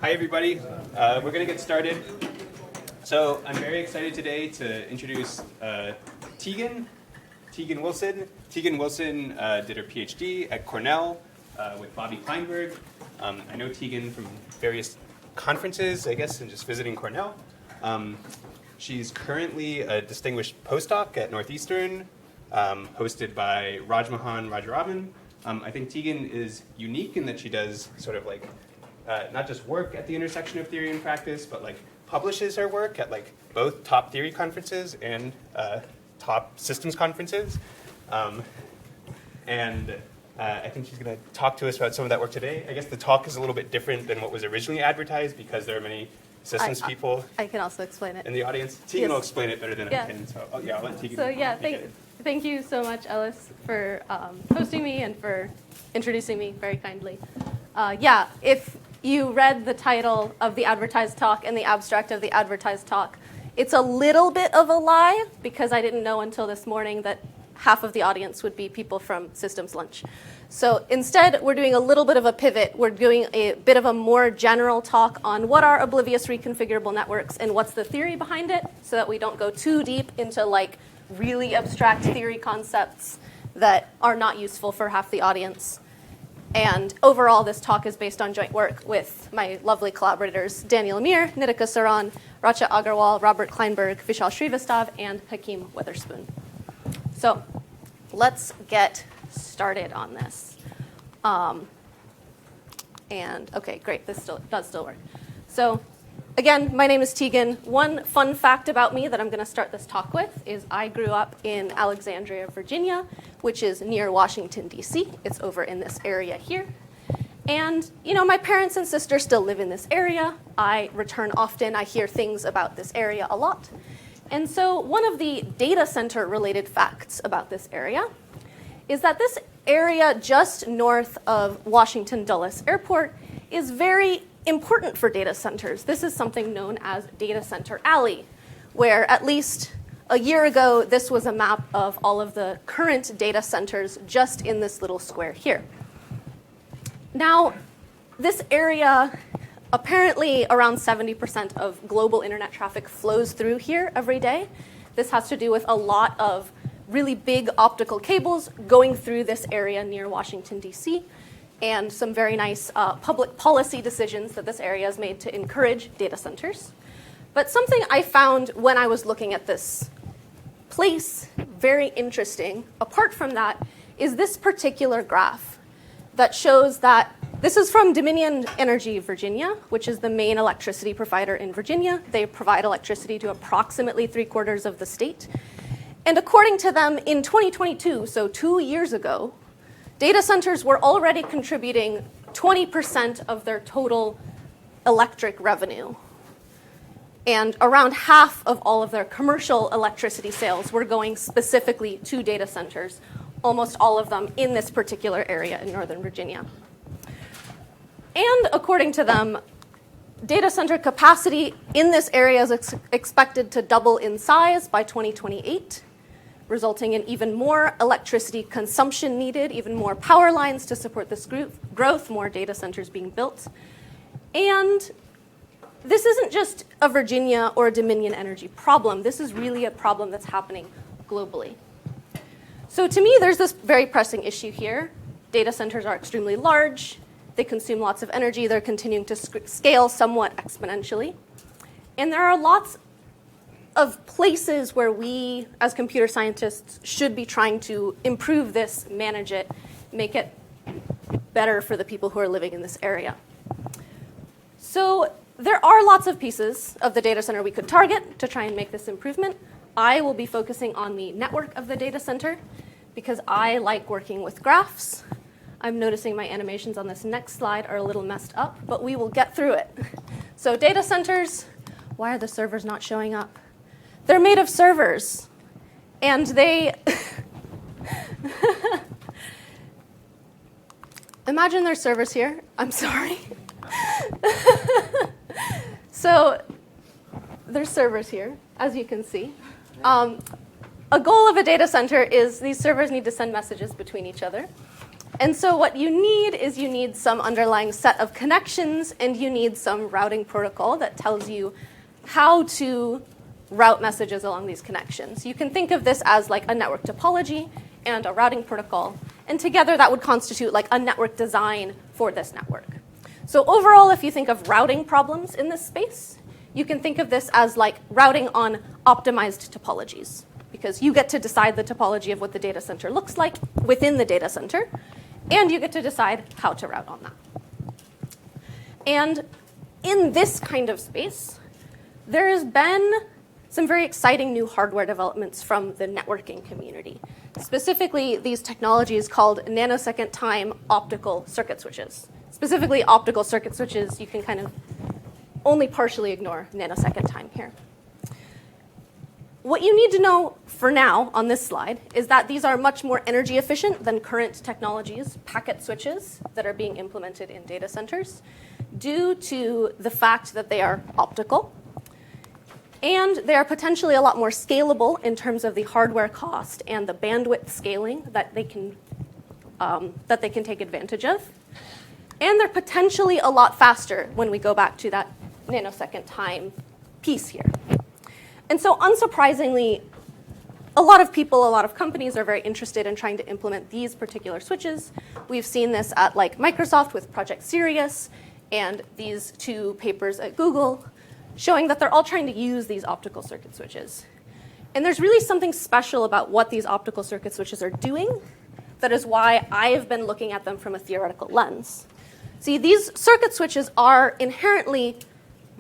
Hi, everybody. We're going to get started. So I'm very excited today to introduce Tegan Wilson. Tegan Wilson did her PhD at Cornell with Bobby Kleinberg. I know Tegan from various conferences, I guess, and just visiting Cornell. She's currently a distinguished postdoc at Northeastern, hosted by Rajmohan Rajaraman. I think Tegan is unique in that she does sort of like not just work at the intersection of theory and practice, but like publishes her work at like both top theory conferences and top systems conferences. And I think she's going to talk to us about some of that work today. I guess the talk is a little bit different than what was originally advertised because there are many systems people I can also explain it in the audience. Tegan will explain it better than I can. So I'll let Tegan. So thank you so much, Ellis, for hosting me and for introducing me very kindly. If you read the title of the advertised talk and the abstract of the advertised talk, it's a little bit of a lie because I didn't know until this morning that half of the audience would be people from Systems Lunch. So instead, we're doing a little bit of a pivot. We're doing a bit of a more general talk on what are Oblivious reconfigurable networks and what's the theory behind it so that we don't go too deep into like really abstract theory concepts that are not useful for half the audience. And overall, this talk is based on joint work with my lovely collaborators, Daniel Amir, Nitika Saran, Racha Agarwal, Robert Kleinberg, Vishal Srivastav, and Hakeem Witherspoon. So let's get started on this. Okay, great, this does still work. So again, my name is Tegan. One fun fact about me that I'm going to start this talk with is I grew up in Alexandria, Virginia, which is near Washington, D.C. It's over in this area here. And, my parents and sister still live in this area. I return often. I hear things about this area a lot. And so one of the data center related facts about this area is that this area just north of Washington Dulles Airport is very important for data centers. This is something known as Data Center Alley, where at least a year ago, this was a map of all of the current data centers just in this little square here. Now, this area, apparently around 70% of global internet traffic flows through here every day. This has to do with a lot of really big optical cables going through this area near Washington, D.C., and some very nice public policy decisions that this area has made to encourage data centers. But something I found when I was looking at this place very interesting, apart from that, is this particular graph that shows that this is from Dominion Energy Virginia, which is the main electricity provider in Virginia. They provide electricity to approximately 3/4 of the state. And according to them, in 2022, so 2 years ago, data centers were already contributing 20% of their total electric revenue. And around half of all of their commercial electricity sales were going specifically to data centers, almost all of them in this particular area in Northern Virginia. And according to them, data center capacity in this area is expected to double in size by 2028, resulting in even more electricity consumption needed, even more power lines to support this growth, more data centers being built. And this isn't just a Virginia or a Dominion Energy problem. This is really a problem that's happening globally. So to me, there's this very pressing issue here. Data centers are extremely large. They consume lots of energy. They're continuing to scale somewhat exponentially. And there are lots of places where we, as computer scientists, should be trying to improve this, manage it, make it better for the people who are living in this area. So there are lots of pieces of the data center we could target to try and make this improvement. I will be focusing on the network of the data center because I like working with graphs. I'm noticing my animations on this next slide are a little messed up, but we will get through it. So data centers, why are the servers not showing up? They're made of servers, and they imagine there's servers here. I'm sorry. So there's servers here, as you can see. A goal of a data center is these servers need to send messages between each other. And so what you need some underlying set of connections, and you need some routing protocol that tells you how to route messages along these connections. You can think of this as like a network topology and a routing protocol. And together that would constitute like a network design for this network. So overall, if you think of routing problems in this space, you can think of this as like routing on optimized topologies, because you get to decide the topology of what the data center looks like within the data center, and you get to decide how to route on that. And in this kind of space, there has been some very exciting new hardware developments from the networking community, specifically these technologies called nanosecond time optical circuit switches. Specifically, optical circuit switches, you can kind of only partially ignore nanosecond time here. What you need to know for now on this slide is that these are much more energy efficient than current technologies, packet switches, that are being implemented in data centers, due to the fact that they are optical. And they are potentially a lot more scalable in terms of the hardware cost and the bandwidth scaling that they can take advantage of. And they're potentially a lot faster when we go back to that nanosecond time piece here. And so unsurprisingly, a lot of people, a lot of companies are very interested in trying to implement these particular switches. We've seen this at like Microsoft with Project Sirius, and these two papers at Google, showing that they're all trying to use these optical circuit switches. And there's really something special about what these optical circuit switches are doing. That is why I have been looking at them from a theoretical lens. See, these circuit switches are inherently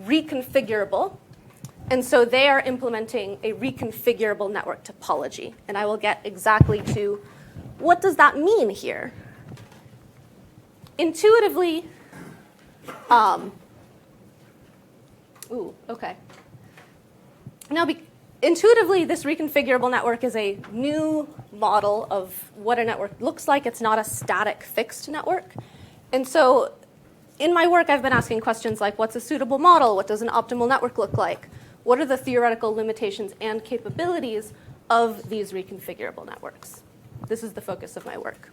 reconfigurable, and so they are implementing a reconfigurable network topology. And I will get exactly to what does that mean here. Intuitively, Now, intuitively, this reconfigurable network is a new model of what a network looks like. It's not a static, fixed network. And so in my work, I've been asking questions like, what's a suitable model? What does an optimal network look like? What are the theoretical limitations and capabilities of these reconfigurable networks? This is the focus of my work.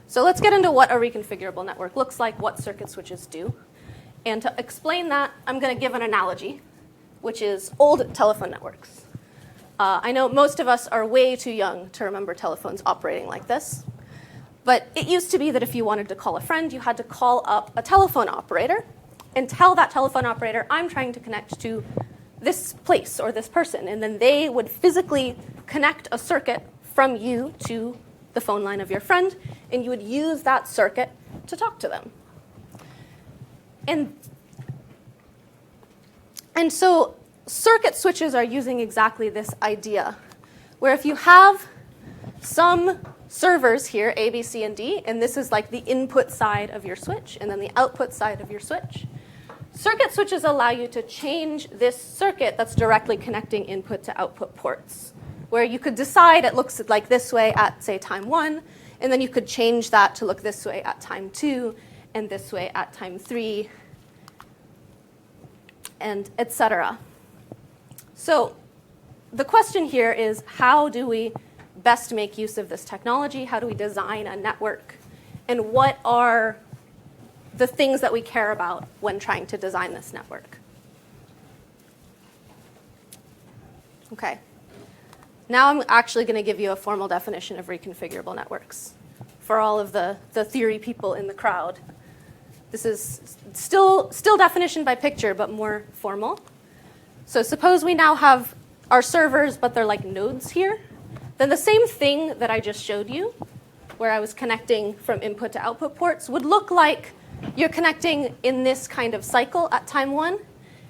So let's get into what a reconfigurable network looks like, what circuit switches do. And to explain that, I'm going to give an analogy, which is old telephone networks. I know most of us are way too young to remember telephones operating like this. But it used to be that if you wanted to call a friend, you had to call up a telephone operator and tell that telephone operator, I'm trying to connect to this place or this person. And then they would physically connect a circuit from you to the phone line of your friend, and you would use that circuit to talk to them. And so circuit switches are using exactly this idea, where if you have some servers here, A, B, C, and D, and this is like the input side of your switch, and then the output side of your switch, circuit switches allow you to change this circuit that's directly connecting input to output ports, where you could decide it looks like this way at, say, time 1, and then you could change that to look this way at time 2, and this way at time 3, and et cetera. So the question here is, how do we best make use of this technology? How do we design a network? And what are the things that we care about when trying to design this network? Okay. Now I'm actually going to give you a formal definition of reconfigurable networks for all of the theory people in the crowd. This is still definition by picture, but more formal. So suppose we now have our servers, but they're like nodes here. Then the same thing that I just showed you, where I was connecting from input to output ports, would look like you're connecting in this kind of cycle at time 1,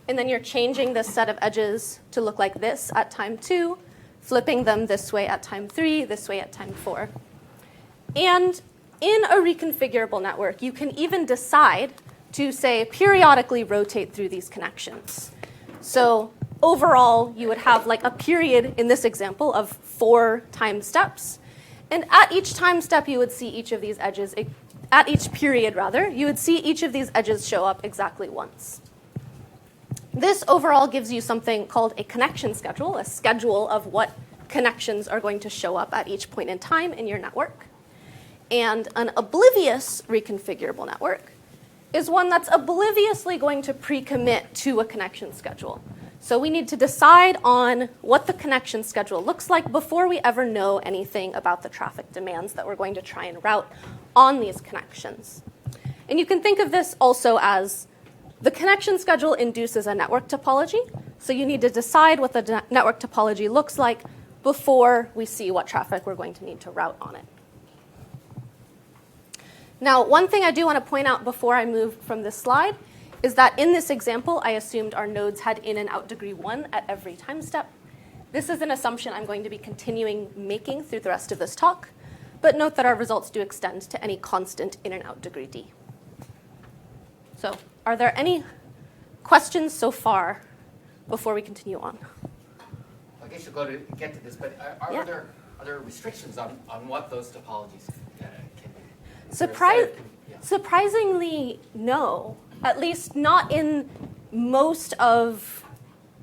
and then you're changing this set of edges to look like this at time 2, flipping them this way at time 3, this way at time 4. And in a reconfigurable network, you can even decide to, say, periodically rotate through these connections. So overall, you would have like a period in this example of 4 time steps. And at each time step, you would see each of these edges, at each period rather, you would see each of these edges show up exactly once. This overall gives you something called a connection schedule, a schedule of what connections are going to show up at each point in time in your network. And an oblivious reconfigurable network is one that's obliviously going to pre-commit to a connection schedule. So we need to decide on what the connection schedule looks like before we ever know anything about the traffic demands that we're going to try and route on these connections. And you can think of this also as the connection schedule induces a network topology. So you need to decide what the network topology looks like before we see what traffic we're going to need to route on it. Now, one thing I do want to point out before I move from this slide is that in this example, I assumed our nodes had in and out degree 1 at every time step. This is an assumption I'm going to be continuing making through the rest of this talk, but note that our results do extend to any constant in and out degree d. So, are there any questions so far before we continue on? I guess you'll get to this, but are there restrictions on what those topologies can be? Surprisingly, no. At least not in most of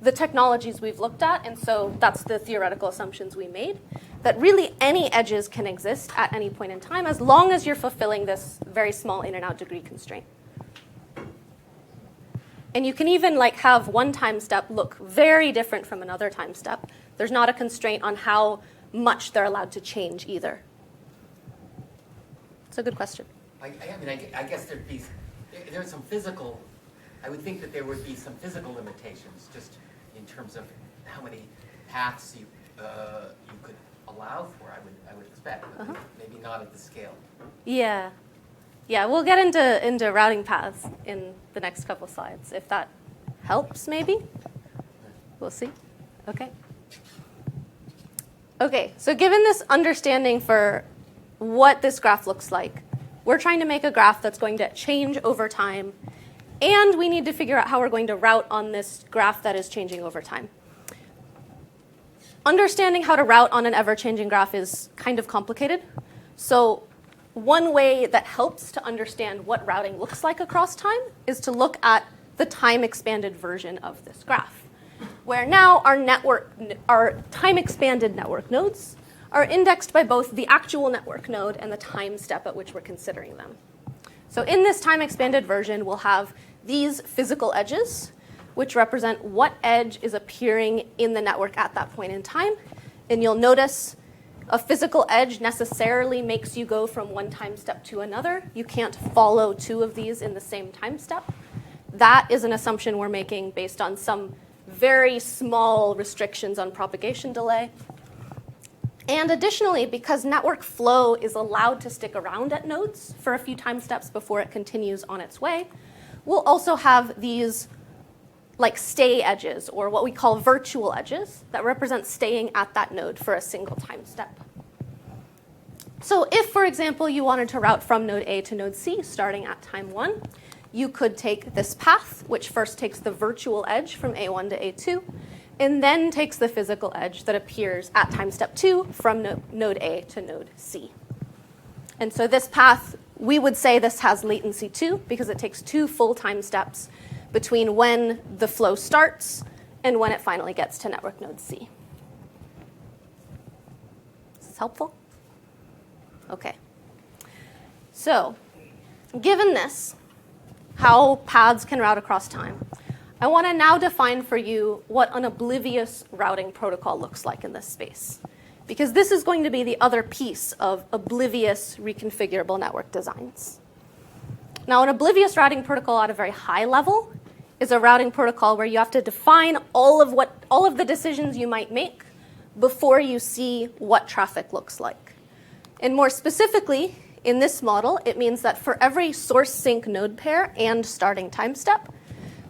the technologies we've looked at, and so that's the theoretical assumptions we made, that really any edges can exist at any point in time as long as you're fulfilling this very small in and out degree constraint. And you can even have one time step look very different from another time step. There's not a constraint on how much they're allowed to change either. It's a good question. I guess there's some physical, I would think that there would be some physical limitations just in terms of how many paths you could allow for, I would expect, but maybe not at the scale. Yeah. Yeah, we'll get into routing paths in the next couple slides. If that helps, maybe. We'll see. Okay. Okay, so given this understanding for what this graph looks like, we're trying to make a graph that's going to change over time, and we need to figure out how we're going to route on this graph that is changing over time. Understanding how to route on an ever-changing graph is kind of complicated. So one way that helps to understand what routing looks like across time is to look at the time-expanded version of this graph, where now our time-expanded network nodes are indexed by both the actual network node and the time step at which we're considering them. So in this time-expanded version, we'll have these physical edges, which represent what edge is appearing in the network at that point in time. And you'll notice a physical edge necessarily makes you go from one time step to another. You can't follow two of these in the same time step. That is an assumption we're making based on some very small restrictions on propagation delay. And additionally, because network flow is allowed to stick around at nodes for a few time steps before it continues on its way, we'll also have these stay edges, or what we call virtual edges, that represent staying at that node for a single time step. So if, for example, you wanted to route from node A to node C starting at time 1, you could take this path, which first takes the virtual edge from A1 to A2, and then takes the physical edge that appears at time step 2 from node A to node C. And so this path, we would say this has latency 2 because it takes 2 full time steps between when the flow starts and when it finally gets to network node C. Is this helpful? Okay. So, given this, how paths can route across time, I want to now define for you what an oblivious routing protocol looks like in this space, because this is going to be the other piece of oblivious reconfigurable network designs. Now, an oblivious routing protocol at a very high level is a routing protocol where you have to define all of the decisions you might make before you see what traffic looks like. And more specifically, in this model, it means that for every source sink node pair and starting time step,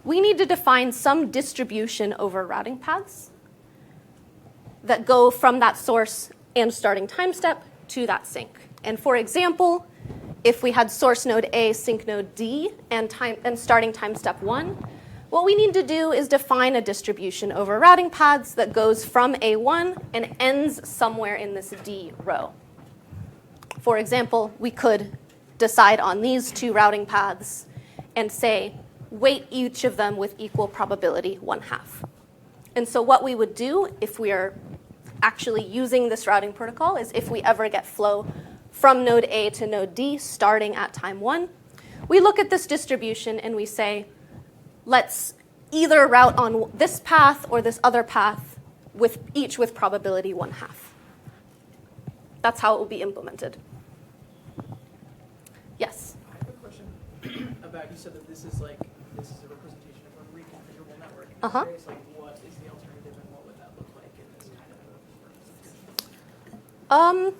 we need to define some distribution over routing paths that go from that source and starting time step to that sink. And for example, if we had source node A, sink node D, and starting time step 1, what we need to do is define a distribution over routing paths that goes from A1 and ends somewhere in this D row. For example, we could decide on these 2 routing paths and say, weight each of them with equal probability 1/2. And so what we would do if we are actually using this routing protocol is if we ever get flow from node A to node D starting at time 1. We look at this distribution and we say, let's either route on this path or this other path, each with probability 1/2. That's how it will be implemented. Yes? I have a question about, you said that this is a representation of a reconfigurable network. Uh-huh. I'm curious, what is the alternative and what would that look like in this kind of representation?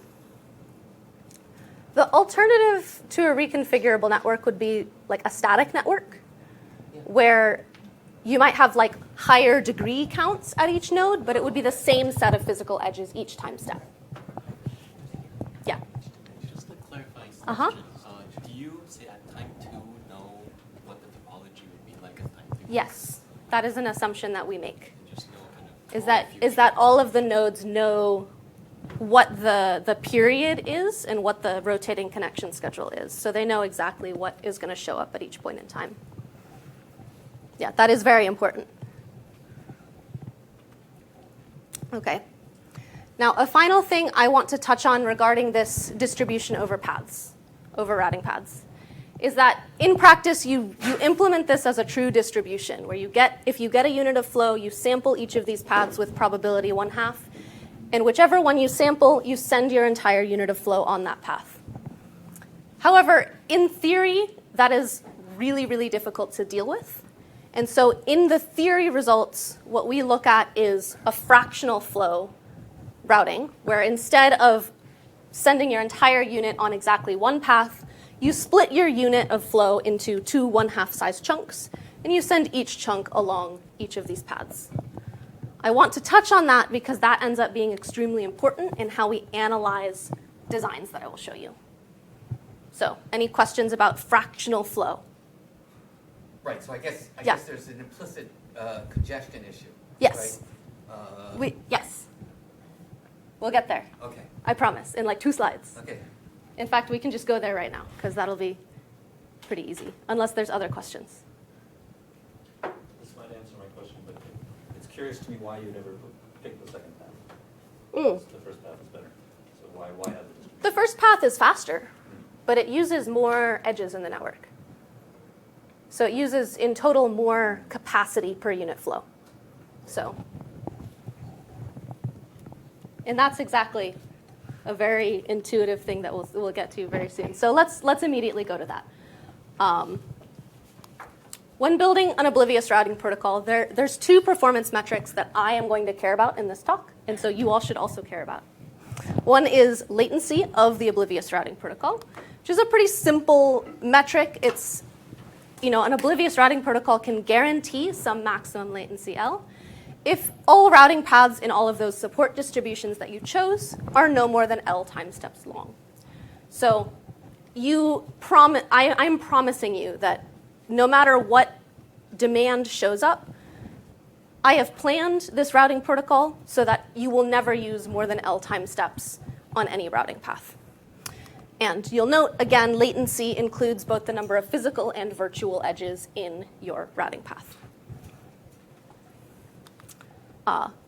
The alternative to a reconfigurable network would be like a static network, where you might have like higher degree counts at each node, but it would be the same set of physical edges each time step. Yeah. Just a clarifying question. Uh-huh. Do you, say at time 2, know what the topology would be like at time 2? Yes, that is an assumption that we make. And just know kind of Is that all of the nodes know what the period is and what the rotating connection schedule is. So they know exactly what is going to show up at each point in time. Yeah, that is very important. Okay. Now, a final thing I want to touch on regarding this distribution over paths, over routing paths, is that in practice, you implement this as a true distribution, where if you get a unit of flow, you sample each of these paths with probability 1/2, and whichever one you sample, you send your entire unit of flow on that path. However, in theory, that is really, really difficult to deal with. And so in the theory results, what we look at is a fractional flow routing, where instead of sending your entire unit on exactly one path, you split your unit of flow into 2 1/2 size chunks, and you send each chunk along each of these paths. I want to touch on that because that ends up being extremely important in how we analyze designs that I will show you. So, any questions about fractional flow? Right, so I guess Yeah. there's an implicit congestion issue. Yes. Right? Yes. We'll get there. Okay, I promise, in like 2 slides. okay. In fact, we can just go there right now, because that'll be pretty easy, unless there's other questions. This might answer my question, but it's curious to me why you never picked the second path. Mm. The first path is better. So why have the distribution? The first path is faster, but it uses more edges in the network. So it uses, in total, more capacity per unit flow. So, and that's exactly a very intuitive thing that we'll get to very soon. So let's immediately go to that. When building an Oblivious routing protocol, there's 2 performance metrics that I am going to care about in this talk, and so you all should also care about. One is latency of the Oblivious routing protocol, which is a pretty simple metric. It's, an Oblivious routing protocol can guarantee some maximum latency L if all routing paths in all of those support distributions that you chose are no more than L time steps long. So I'm promising you that no matter what demand shows up, I have planned this routing protocol so that you will never use more than L time steps on any routing path. And you'll note, again, latency includes both the number of physical and virtual edges in your routing path.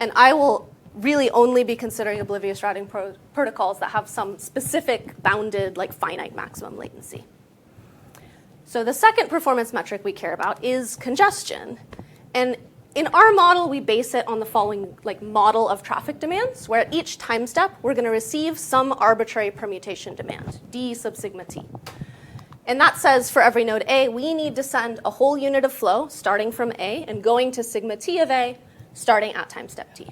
And I will really only be considering Oblivious routing protocols that have some specific bounded, like finite maximum latency. So the second performance metric we care about is congestion. And in our model, we base it on the following model of traffic demands, where at each time step, we're going to receive some arbitrary permutation demand, d sub sigma t. And that says for every node A, we need to send a whole unit of flow starting from A and going to sigma t of A, starting at time step t.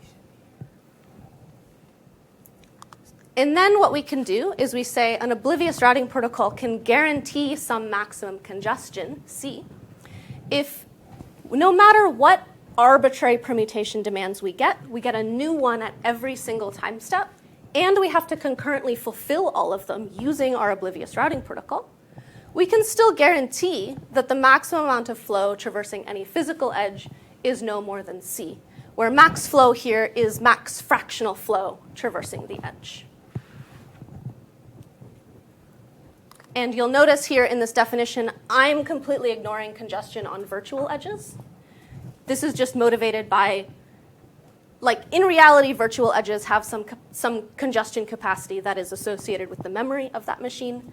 And then what we can do is we say an Oblivious routing protocol can guarantee some maximum congestion, C, if no matter what arbitrary permutation demands we get a new one at every single time step, and we have to concurrently fulfill all of them using our Oblivious routing protocol, we can still guarantee that the maximum amount of flow traversing any physical edge is no more than C, where max flow here is max fractional flow traversing the edge. And you'll notice here in this definition, I'm completely ignoring congestion on virtual edges. This is just motivated by like in reality, virtual edges have some congestion capacity that is associated with the memory of that machine,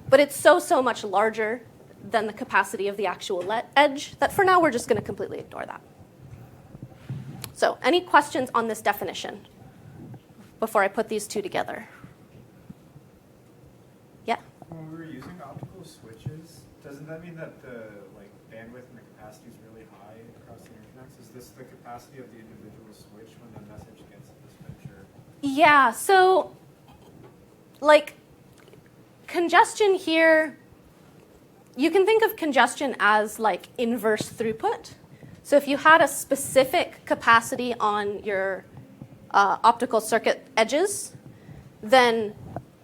but it's so much larger than the capacity of the actual edge that for now we're just going to completely ignore that. So any questions on this definition before I put these two together? Yeah? When we were using optical switches, doesn't that mean that the bandwidth and the capacity is really high across the interconnects? Is this the capacity of the individual switch when the message gets to the switch? Or? Yeah, so congestion here, you can think of congestion as inverse throughput. So if you had a specific capacity on your optical circuit edges, then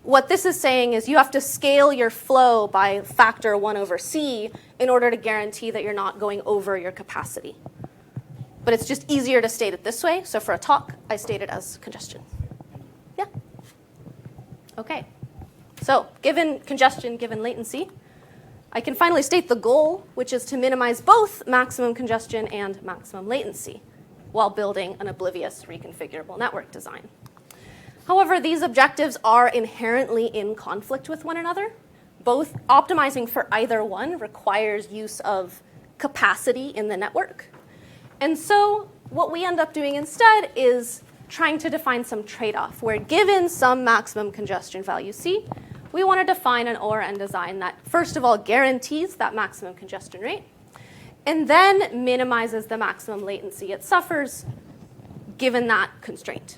what this is saying is you have to scale your flow by factor 1/c in order to guarantee that you're not going over your capacity. But it's just easier to state it this way. So for a talk, I state it as congestion. Yeah? OK. So given congestion, given latency, I can finally state the goal, which is to minimize both maximum congestion and maximum latency while building an oblivious reconfigurable network design. However, these objectives are inherently in conflict with one another. Both optimizing for either one requires use of capacity in the network. And so what we end up doing instead is trying to define some trade-off where given some maximum congestion value C, we want to define an ORN design that, first of all, guarantees that maximum congestion rate, and then minimizes the maximum latency it suffers given that constraint.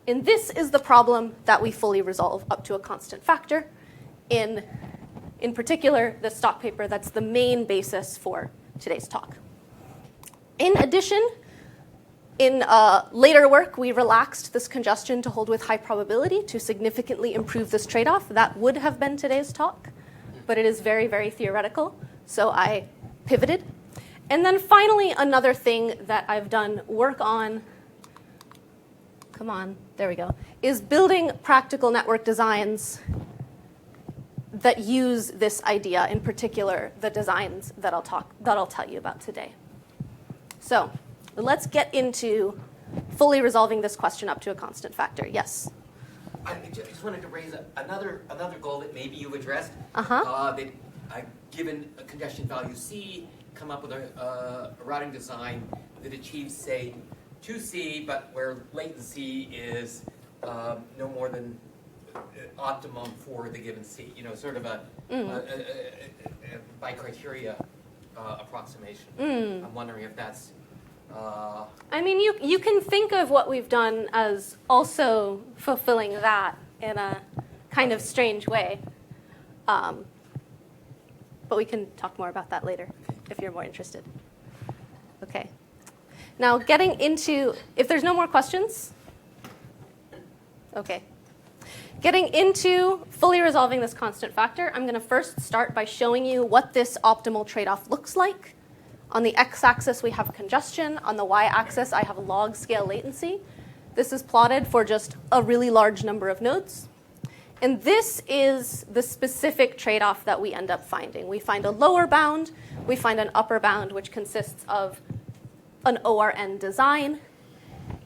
And this is the problem that we fully resolve up to a constant factor in particular, the stock paper that's the main basis for today's talk. In addition, in later work, we relaxed this congestion to hold with high probability to significantly improve this trade-off. That would have been today's talk, but it is very, very theoretical, so I pivoted. And then finally, another thing that I've done work on, come on, there we go, is building practical network designs that use this idea, in particular, the designs that I'll tell you about today. So let's get into fully resolving this question up to a constant factor. Yes? I just wanted to raise another goal that maybe you've addressed. Uh-huh. Given a congestion value C, come up with a routing design that achieves, say, 2C, but where latency is no more than optimum for the given C. Sort of a by criteria approximation. I'm wondering if that's... I mean, you can think of what we've done as also fulfilling that in a kind of strange way. But we can talk more about that later if you're more interested. OK. Now, getting into, if there's no more questions, OK. Getting into fully resolving this constant factor, I'm going to first start by showing you what this optimal trade-off looks like. On the x-axis, we have congestion. On the y-axis, I have log scale latency. This is plotted for just a really large number of nodes. And this is the specific trade-off that we end up finding. We find a lower bound. We find an upper bound, which consists of an ORN design.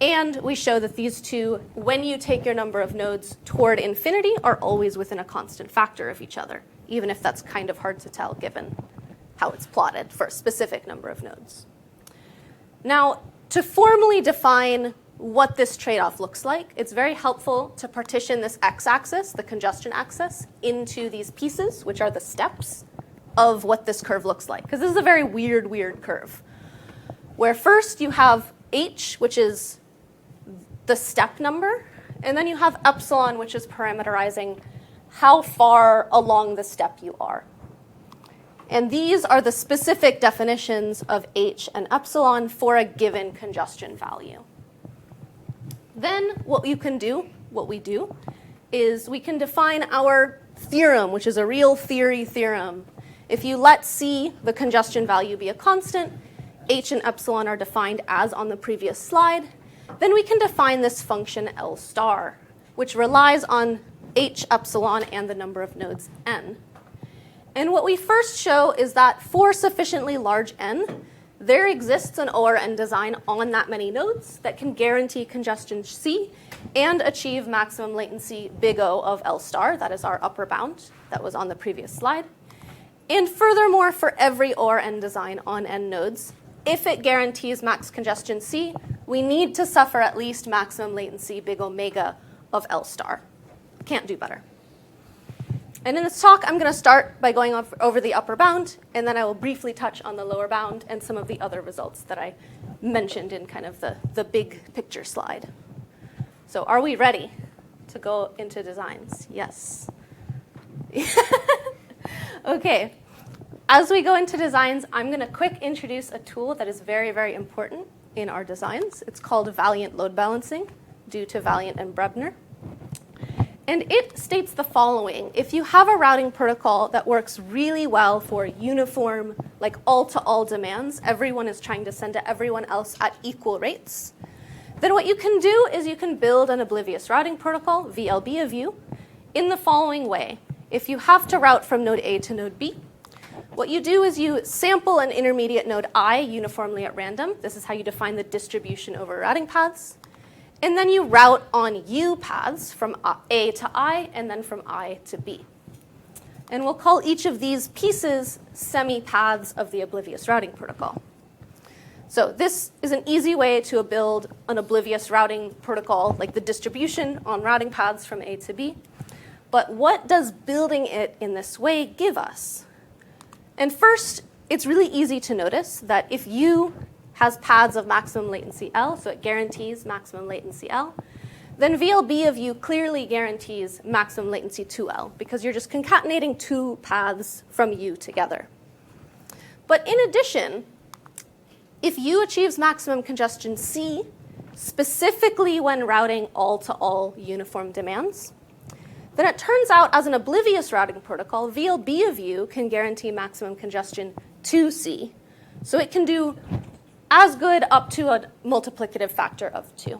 And we show that these two, when you take your number of nodes toward infinity, are always within a constant factor of each other, even if that's kind of hard to tell given how it's plotted for a specific number of nodes. Now, to formally define what this trade-off looks like, it's very helpful to partition this x-axis, the congestion axis, into these pieces, which are the steps of what this curve looks like. Because this is a very weird curve, where first you have h, which is the step number, and then you have epsilon, which is parameterizing how far along the step you are. And these are the specific definitions of h and epsilon for a given congestion value. Then what we do, is we can define our theorem, which is a real theory theorem. If you let c, the congestion value, be a constant, h and epsilon are defined as on the previous slide, then we can define this function L star, which relies on h epsilon and the number of nodes n. And what we first show is that for sufficiently large n, there exists an ORN design on that many nodes that can guarantee congestion C and achieve maximum latency big O of L star. That is our upper bound that was on the previous slide. And furthermore, for every ORN design on N nodes, if it guarantees max congestion C, we need to suffer at least maximum latency big omega of L star. Can't do better. And in this talk, I'm going to start by going over the upper bound, and then I will briefly touch on the lower bound and some of the other results that I mentioned in kind of the big picture slide. So are we ready to go into designs? Yes. Okay. As we go into designs, I'm going to quick introduce a tool that is very, very important in our designs. It's called Valiant Load Balancing, due to Valiant and Brebner. And it states the following. If you have a routing protocol that works really well for uniform, like all-to-all demands, everyone is trying to send to everyone else at equal rates, then what you can do is you can build an Oblivious routing protocol, VLB of U, in the following way. If you have to route from node A to node B, what you do is you sample an intermediate node I uniformly at random. This is how you define the distribution over routing paths. And then you route on U paths from A to I and then from I to B. And we'll call each of these pieces semi-paths of the Oblivious routing protocol. So this is an easy way to build an Oblivious routing protocol, like the distribution on routing paths from A to B. But what does building it in this way give us? And first, it's really easy to notice that if U has paths of maximum latency L, so it guarantees maximum latency L, then VLB of U clearly guarantees maximum latency 2L, because you're just concatenating two paths from U together. But in addition, if U achieves maximum congestion C, specifically when routing all-to-all uniform demands, then it turns out as an Oblivious routing protocol, VLB of U can guarantee maximum congestion 2C. So it can do as good up to a multiplicative factor of 2.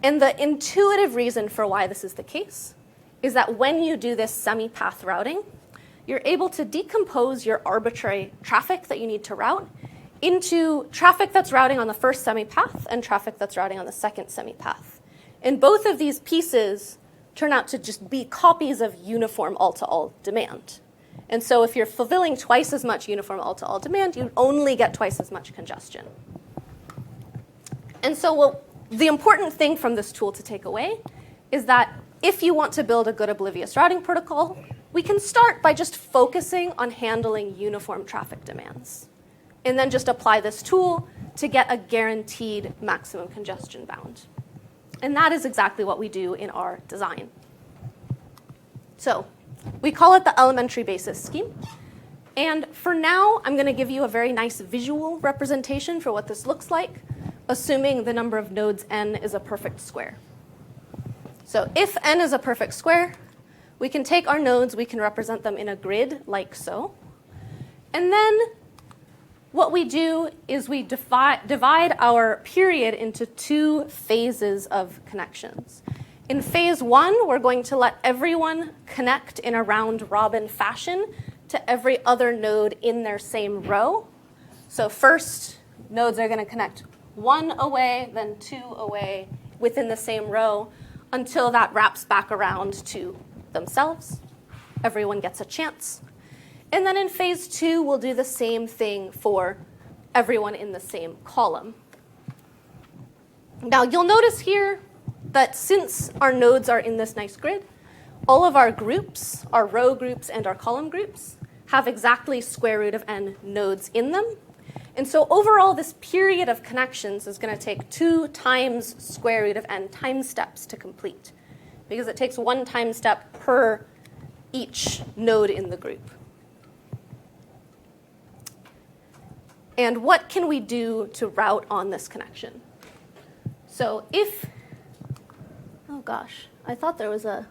And the intuitive reason for why this is the case is that when you do this semi-path routing, you're able to decompose your arbitrary traffic that you need to route into traffic that's routing on the first semi-path and traffic that's routing on the second semi-path. And both of these pieces turn out to just be copies of uniform all-to-all demand. And so if you're fulfilling twice as much uniform all-to-all demand, you only get twice as much congestion. And so the important thing from this tool to take away is that if you want to build a good Oblivious routing protocol, we can start by just focusing on handling uniform traffic demands, and then just apply this tool to get a guaranteed maximum congestion bound. And that is exactly what we do in our design. So we call it the elementary basis scheme. And for now, I'm going to give you a very nice visual representation for what this looks like, assuming the number of nodes n is a perfect square. So if n is a perfect square, we can take our nodes, we can represent them in a grid like so. And then what we do is we divide our period into two phases of connections. In phase 1, we're going to let everyone connect in a round-robin fashion to every other node in their same row. So first, nodes are going to connect 1 away, then 2 away within the same row until that wraps back around to themselves. Everyone gets a chance. And then in phase 2, we'll do the same thing for everyone in the same column. Now, you'll notice here that since our nodes are in this nice grid, all of our groups, our row groups and our column groups, have exactly square root of n nodes in them. And so overall, this period of connections is going to take 2 times square root of n time steps to complete, because it takes 1 time step per each node in the group. And what can we do to route on this connection? So if, oh gosh, I thought there was a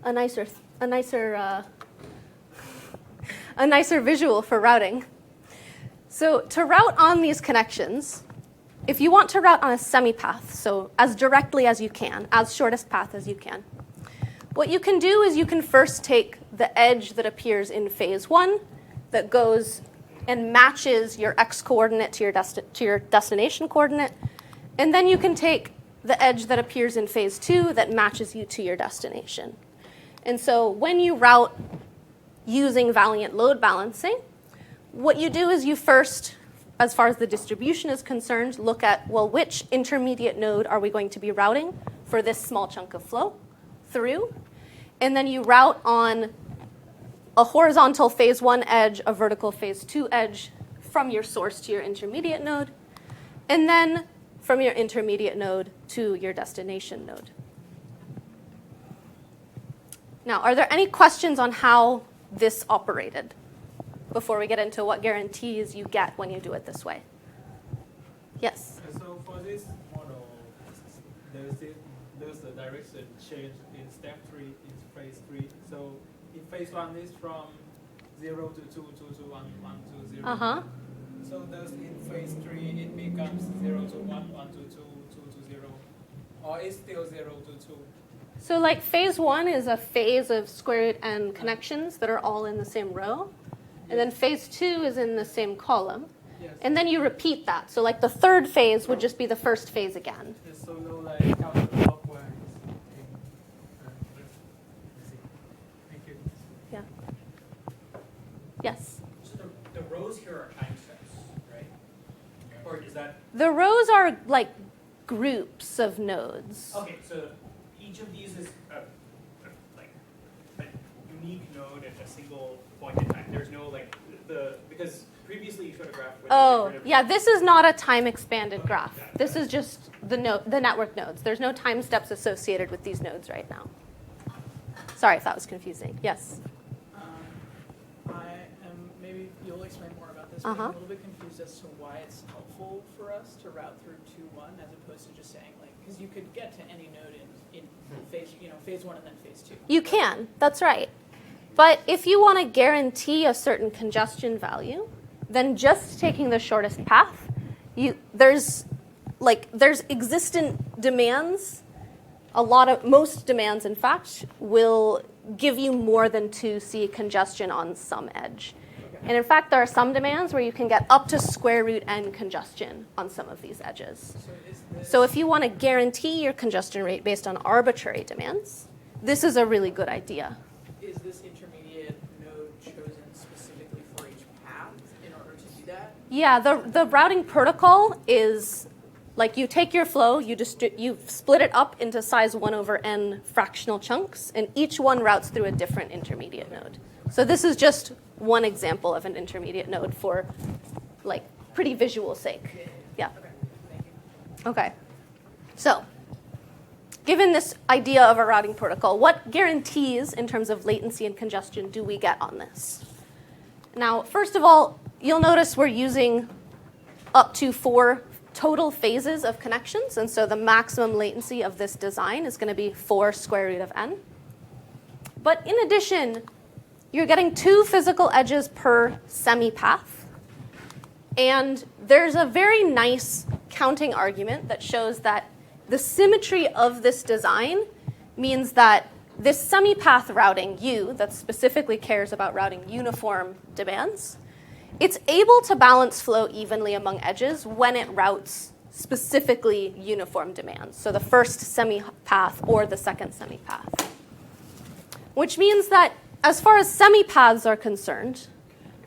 nicer visual for routing. So to route on these connections, if you want to route on a semi-path, so as directly as you can, as shortest path as you can, what you can do is you can first take the edge that appears in phase 1 that goes and matches your x coordinate to your destination coordinate. And then you can take the edge that appears in phase 2 that matches you to your destination. And so when you route using valiant load balancing, what you do is you first, as far as the distribution is concerned, look at, well, which intermediate node are we going to be routing for this small chunk of flow through? And then you route on a horizontal phase 1 edge, a vertical phase 2 edge from your source to your intermediate node, and then from your intermediate node to your destination node. Now, are there any questions on how this operated before we get into what guarantees you get when you do it this way? Yes? So for this model, there's the direction change in step 3 in phase 3. So in phase 1 is from 0 to 2, 2 to 1, 1 to 0. Uh-huh. So thus in phase 3 it becomes 0 to 1, 1 to 2, 2 to 0. Or it's still 0 to 2. So like phase 1 is a phase of square root n connections that are all in the same row. And then phase 2 is in the same column. Yes. And then you repeat that. So like the third phase would just be the first phase again. Yes, so no like counterclockwise. Thank you. Yeah. Yes? So the rows here are time steps, right? Or is that, The rows are like groups of nodes. okay, so each of these is like a unique node at a single point in time. There's no like because previously you showed a graph with Oh, different- yeah, this is not a time expanded Okay, graph. got it. This is just the network nodes. There's no time steps associated with these nodes right now. Sorry if that was confusing. Yes? I am, maybe you'll explain more about this, but I'm a little bit confused as to why it's helpful for us to route through 2-1 as opposed to just saying, like, because you could get to any node in phase, phase 1 and then phase 2. You can. That's right. But if you want to guarantee a certain congestion value, then just taking the shortest path, there's existent demands. Most demands, in fact, will give you more than 2C congestion on some edge. And in fact, there are some demands where you can get up to square root n congestion on some of these edges. So if you want to guarantee your congestion rate based on arbitrary demands, this is a really good idea. Is this intermediate node chosen specifically for each path in order to do that? Yeah, the routing protocol is like you take your flow, you split it up into size 1 over n fractional chunks, and each one routes through a different intermediate node. So this is just one example of an intermediate node for like pretty visual sake. Yeah. Okay, thank you. Okay. So, given this idea of a routing protocol, what guarantees in terms of latency and congestion do we get on this? Now, first of all, you'll notice we're using up to 4 total phases of connections, and so the maximum latency of this design is going to be 4 square root of n. But in addition, you're getting 2 physical edges per semi-path, and there's a very nice counting argument that shows that the symmetry of this design means that this semi-path routing, U, that specifically cares about routing uniform demands, it's able to balance flow evenly among edges when it routes specifically uniform demands, so the first semi-path or the second semi-path. Which means that as far as semi-paths are concerned,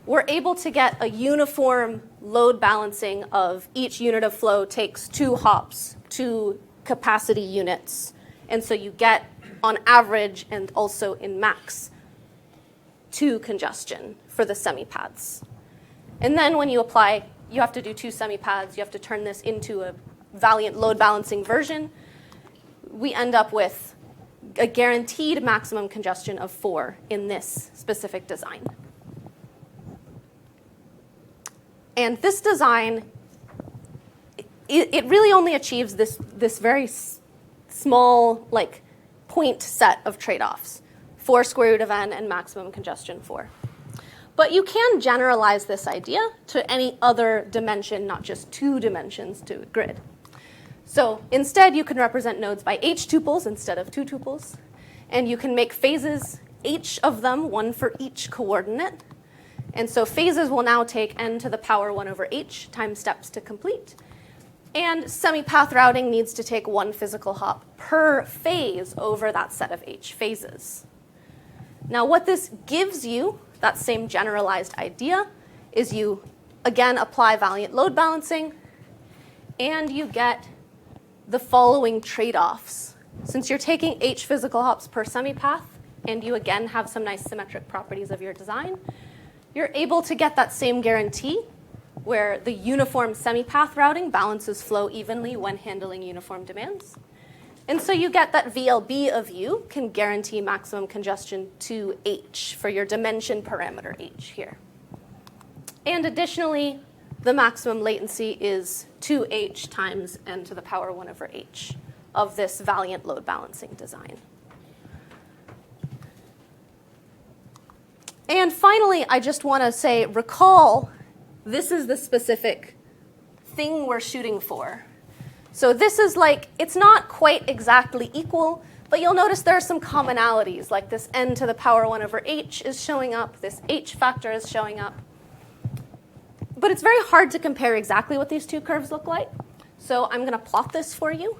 we're able to get a uniform load balancing of each unit of flow takes 2 hops, 2 capacity units. And so you get, on average and also in max, 2 congestion for the semi-paths. And then when you apply, you have to do 2 semi-paths. You have to turn this into a valiant load balancing version. We end up with a guaranteed maximum congestion of 4 in this specific design. And this design, it really only achieves this very small, like, point set of trade-offs, 4 square root of n and maximum congestion 4. But you can generalize this idea to any other dimension, not just 2 dimensions to a grid. So instead, you can represent nodes by h tuples instead of 2 tuples. And you can make phases, h of them, 1 for each coordinate. And so phases will now take n to the power 1 over h times steps to complete. And semi-path routing needs to take 1 physical hop per phase over that set of h phases. Now what this gives you, that same generalized idea, is you, again, apply valiant load balancing, and you get the following trade-offs. Since you're taking h physical hops per semi-path, and you again have some nice symmetric properties of your design, you're able to get that same guarantee where the uniform semi-path routing balances flow evenly when handling uniform demands. And so you get that VLB of u can guarantee maximum congestion to h for your dimension parameter h here. And additionally, the maximum latency is 2h times n to the power 1 over h of this valiant load balancing design. And finally, I just want to say, recall, this is the specific thing we're shooting for. So this is like, it's not quite exactly equal, but you'll notice there are some commonalities, like this n to the power 1 over h is showing up, this h factor is showing up. But it's very hard to compare exactly what these two curves look like. So I'm going to plot this for you.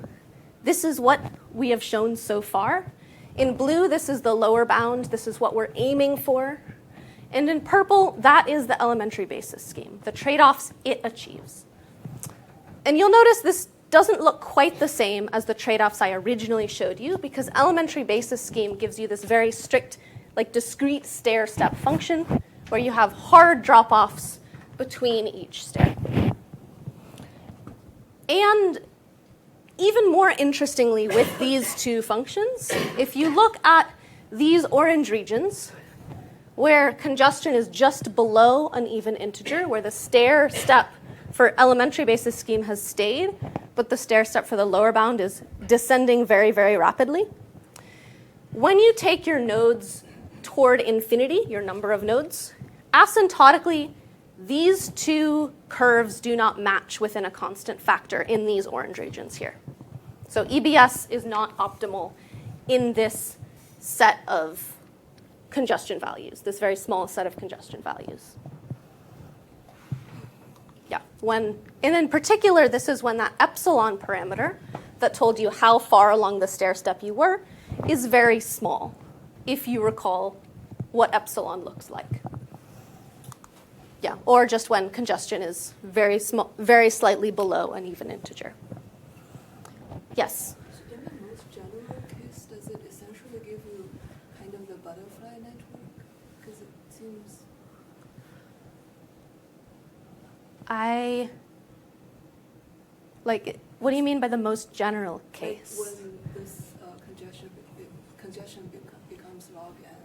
This is what we have shown so far. In blue, this is the lower bound. This is what we're aiming for. And in purple, that is the elementary basis scheme, the trade-offs it achieves. And you'll notice this doesn't look quite the same as the trade-offs I originally showed you, because elementary basis scheme gives you this very strict, like discrete stair-step function where you have hard drop-offs between each stair. And even more interestingly with these two functions, if you look at these orange regions, where congestion is just below an even integer, where the stair step for elementary basis scheme has stayed, but the stair step for the lower bound is descending very, very rapidly. When you take your nodes toward infinity, your number of nodes, asymptotically, these two curves do not match within a constant factor in these orange regions here. So EBS is not optimal in this set of congestion values, this very small set of congestion values. Yeah, and in particular, this is when that epsilon parameter that told you how far along the stair step you were is very small, if you recall what epsilon looks like. Yeah, or just when congestion is very small, very slightly below an even integer. Yes? So in the most general case, does it essentially give you kind of the butterfly network? Because it seems... What do you mean by the most general case? Like when this congestion becomes log n,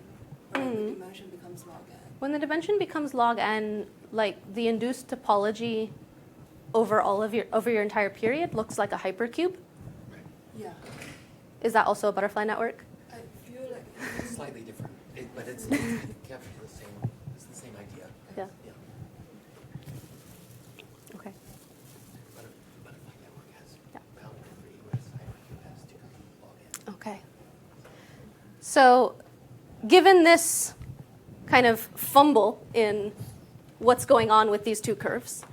or the dimension becomes log n. When the dimension becomes log n, like the induced topology over your entire period looks like a hypercube. Yeah. Is that also a butterfly network? I feel like It's slightly different, but it's captured it's the same idea. Yeah. Yeah. Okay. Butterfly network has Yeah. boundary free, whereas hypercube has 2 log n. Okay. So, given this kind of fumble in what's going on with these two curves,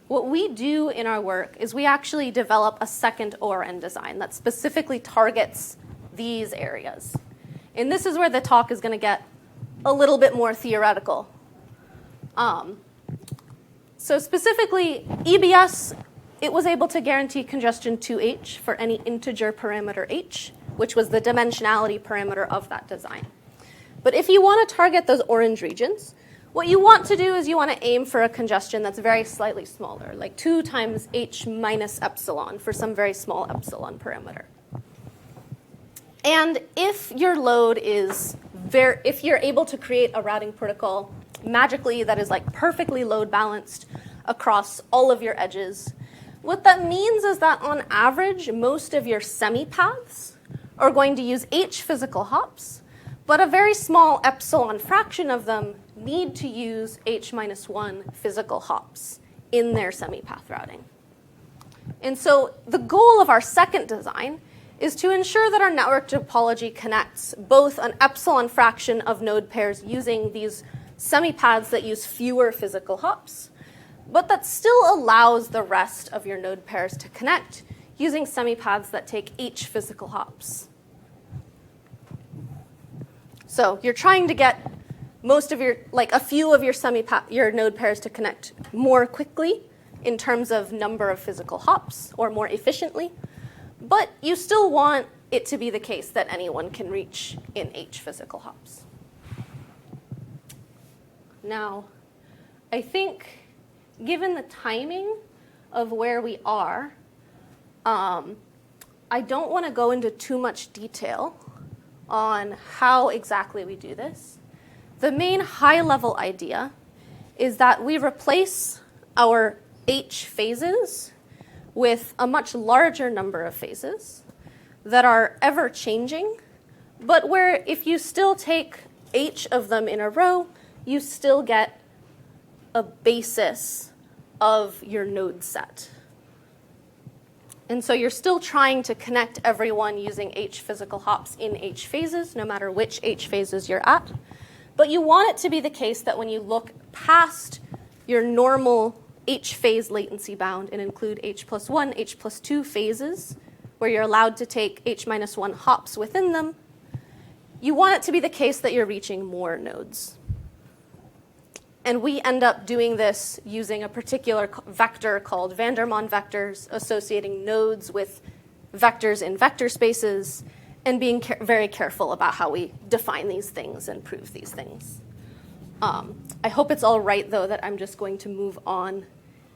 what we do in our work is we actually develop a second ORN design that specifically targets these areas. And this is where the talk is going to get a little bit more theoretical. So specifically, EBS, it was able to guarantee congestion 2h for any integer parameter h, which was the dimensionality parameter of that design. But if you want to target those orange regions, what you want to do is you want to aim for a congestion that's very slightly smaller, like 2 times h minus epsilon for some very small epsilon parameter. And if your load is if you're able to create a routing protocol magically that is like perfectly load balanced across all of your edges, what that means is that on average, most of your semi-paths are going to use h physical hops, but a very small epsilon fraction of them need to use h minus 1 physical hops in their semi-path routing. And so the goal of our second design is to ensure that our network topology connects both an epsilon fraction of node pairs using these semi-paths that use fewer physical hops, but that still allows the rest of your node pairs to connect using semi-paths that take h physical hops. So you're trying to get most of your, like a few of your node pairs to connect more quickly in terms of number of physical hops or more efficiently, but you still want it to be the case that anyone can reach in h physical hops. Now, I think given the timing of where we are, I don't want to go into too much detail on how exactly we do this. The main high-level idea is that we replace our h phases with a much larger number of phases that are ever-changing, but where if you still take h of them in a row, you still get a basis of your node set. And so you're still trying to connect everyone using h physical hops in h phases, no matter which h phases you're at. But you want it to be the case that when you look past your normal h phase latency bound and include h plus 1, h plus 2 phases, where you're allowed to take h minus 1 hops within them, you want it to be the case that you're reaching more nodes. And we end up doing this using a particular vector called van der Maan vectors, associating nodes with vectors in vector spaces, and being very careful about how we define these things and prove these things. I hope it's all right, though, that I'm just going to move on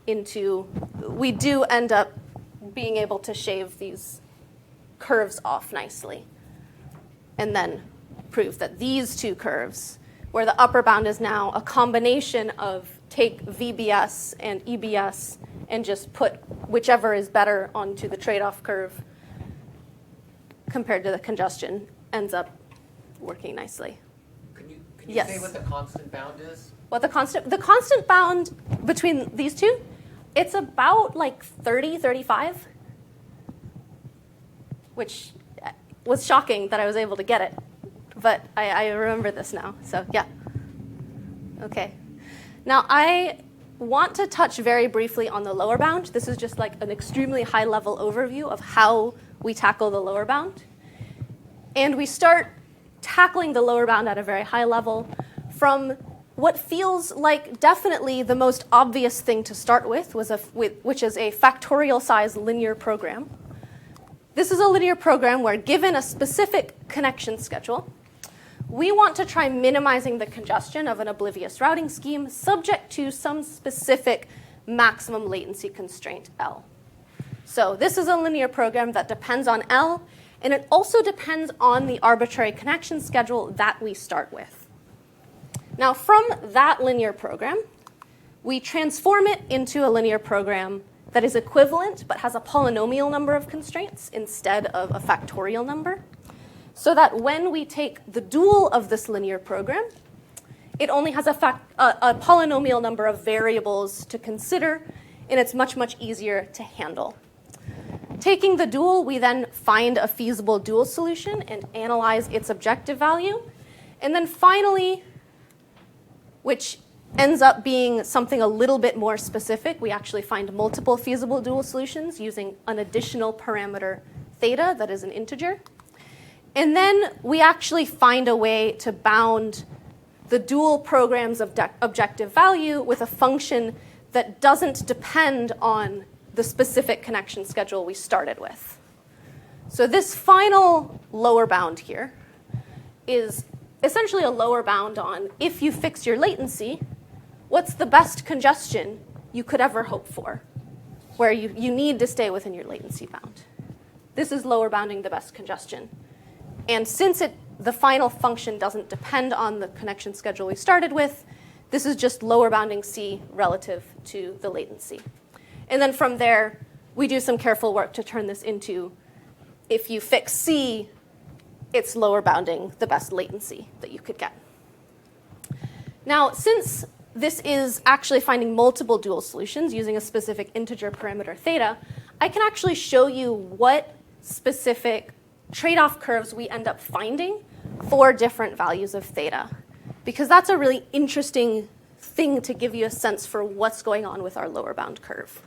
into, we do end up being able to shave these curves off nicely, and then prove that these two curves, where the upper bound is now a combination of take VBS and EBS and just put whichever is better onto the trade-off curve compared to the congestion, ends up working nicely. Can you Yes. say what the constant bound is? Well, the constant bound between these two, it's about like 30, 35, which was shocking that I was able to get it. But I remember this now, so yeah. Okay. Now I want to touch very briefly on the lower bound. This is just like an extremely high-level overview of how we tackle the lower bound. And we start tackling the lower bound at a very high level from what feels like definitely the most obvious thing to start with, which is a factorial size linear program. This is a linear program where, given a specific connection schedule, we want to try minimizing the congestion of an oblivious routing scheme subject to some specific maximum latency constraint, L. So this is a linear program that depends on L, and it also depends on the arbitrary connection schedule that we start with. Now, from that linear program, we transform it into a linear program that is equivalent but has a polynomial number of constraints instead of a factorial number, so that when we take the dual of this linear program, it only has a polynomial number of variables to consider, and it's much, much easier to handle. Taking the dual, we then find a feasible dual solution and analyze its objective value. And then finally, which ends up being something a little bit more specific, we actually find multiple feasible dual solutions using an additional parameter theta that is an integer. And then we actually find a way to bound the dual program's objective value with a function that doesn't depend on the specific connection schedule we started with. So this final lower bound here is essentially a lower bound on, if you fix your latency, what's the best congestion you could ever hope for, where you need to stay within your latency bound. This is lower bounding the best congestion. And since the final function doesn't depend on the connection schedule we started with, this is just lower bounding C relative to the latency. And then from there, we do some careful work to turn this into, if you fix C, it's lower bounding the best latency that you could get. Now, since this is actually finding multiple dual solutions using a specific integer parameter theta, I can actually show you what specific trade-off curves we end up finding for different values of theta. because that's a really interesting thing to give you a sense for what's going on with our lower bound curve.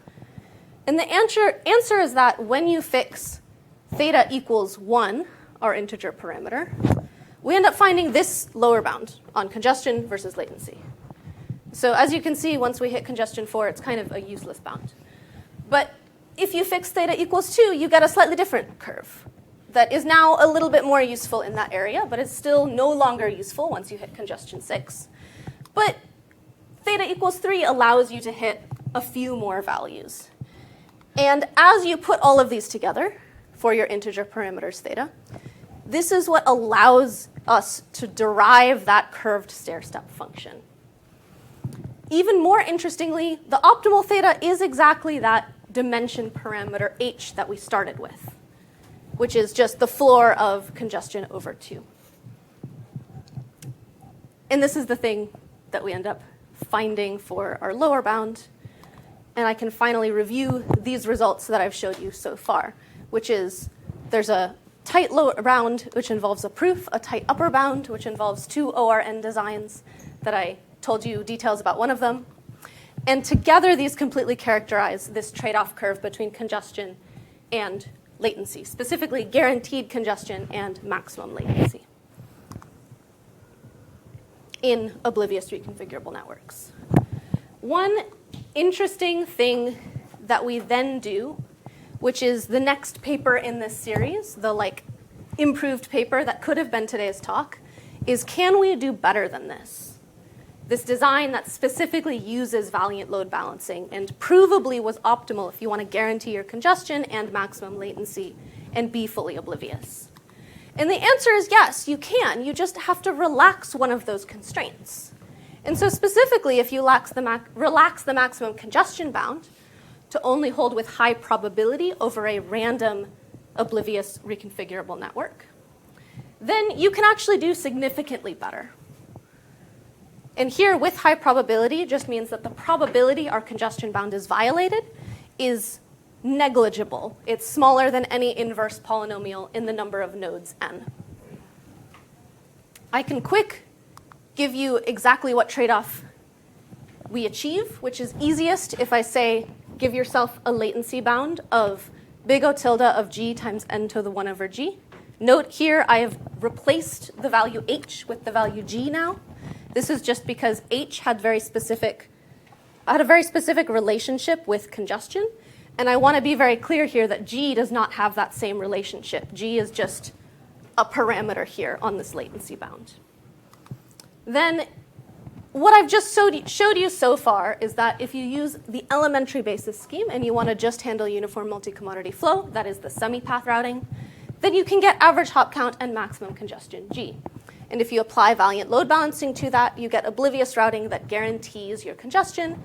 And the answer is that when you fix theta equals 1, our integer parameter, we end up finding this lower bound on congestion versus latency. So as you can see, once we hit congestion 4, it's kind of a useless bound. But if you fix theta equals 2, you get a slightly different curve that is now a little bit more useful in that area, but it's still no longer useful once you hit congestion 6. But theta equals 3 allows you to hit a few more values. And as you put all of these together for your integer parameters theta, this is what allows us to derive that curved stair-step function. Even more interestingly, the optimal theta is exactly that dimension parameter h that we started with, which is just the floor of congestion over 2. And this is the thing that we end up finding for our lower bound. And I can finally review these results that I've showed you so far, which is there's a tight lower bound, which involves a proof, a tight upper bound, which involves 2 ORN designs that I told you details about one of them. And together, these completely characterize this trade-off curve between congestion and latency, specifically guaranteed congestion and maximum latency in Oblivious reconfigurable networks. One interesting thing that we then do, which is the next paper in this series, the improved paper that could have been today's talk, is can we do better than this? This design that specifically uses valiant load balancing and provably was optimal if you want to guarantee your congestion and maximum latency and be fully oblivious. And the answer is yes, you can. You just have to relax one of those constraints. And so specifically, if you relax the maximum congestion bound to only hold with high probability over a random oblivious reconfigurable network, then you can actually do significantly better. And here, with high probability, just means that the probability our congestion bound is violated is negligible. It's smaller than any inverse polynomial in the number of nodes n. I can quick give you exactly what trade-off we achieve, which is easiest if I say give yourself a latency bound of big O tilde of g times n to the 1 over g. Note here I have replaced the value h with the value g now. This is just because h had a very specific relationship with congestion. And I want to be very clear here that g does not have that same relationship. G is just a parameter here on this latency bound. Then what I've just showed you so far is that if you use the elementary basis scheme and you want to just handle uniform multi-commodity flow, that is the semi-path routing, then you can get average hop count and maximum congestion g. And if you apply valiant load balancing to that, you get oblivious routing that guarantees your congestion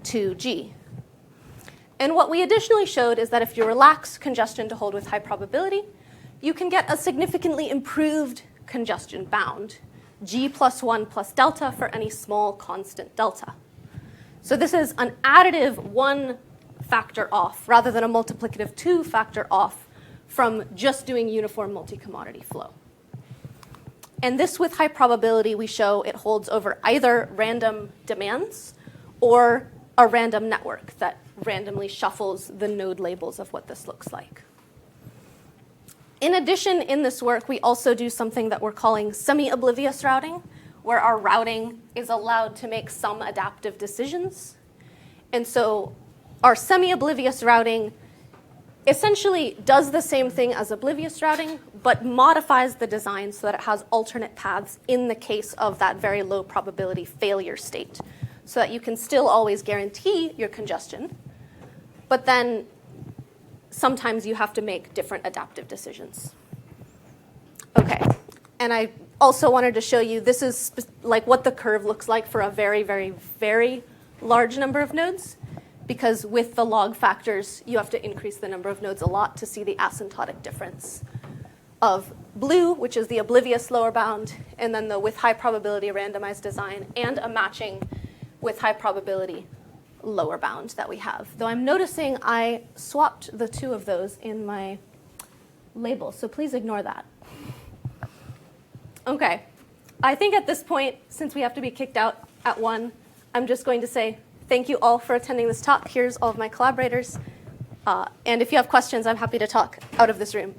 to g. And what we additionally showed is that if you relax congestion to hold with high probability, you can get a significantly improved congestion bound, g plus 1 plus delta for any small constant delta. So this is an additive 1 factor off rather than a multiplicative 2 factor off from just doing uniform multi-commodity flow. And this, with high probability, we show it holds over either random demands or a random network that randomly shuffles the node labels of what this looks like. In addition, in this work, we also do something that we're calling semi-oblivious routing, where our routing is allowed to make some adaptive decisions. And so our semi-oblivious routing essentially does the same thing as oblivious routing, but modifies the design so that it has alternate paths in the case of that very low probability failure state, so that you can still always guarantee your congestion, but then sometimes you have to make different adaptive decisions. Okay, and I also wanted to show you, this is like what the curve looks like for a very, very, very large number of nodes, because with the log factors, you have to increase the number of nodes a lot to see the asymptotic difference of blue, which is the oblivious lower bound, and then the with high probability randomized design, and a matching with high probability lower bound that we have. Though I'm noticing I swapped the two of those in my label, so please ignore that. Okay, I think at this point, since we have to be kicked out at 1, I'm just going to say thank you all for attending this talk. Here's all of my collaborators. And if you have questions, I'm happy to talk out of this room.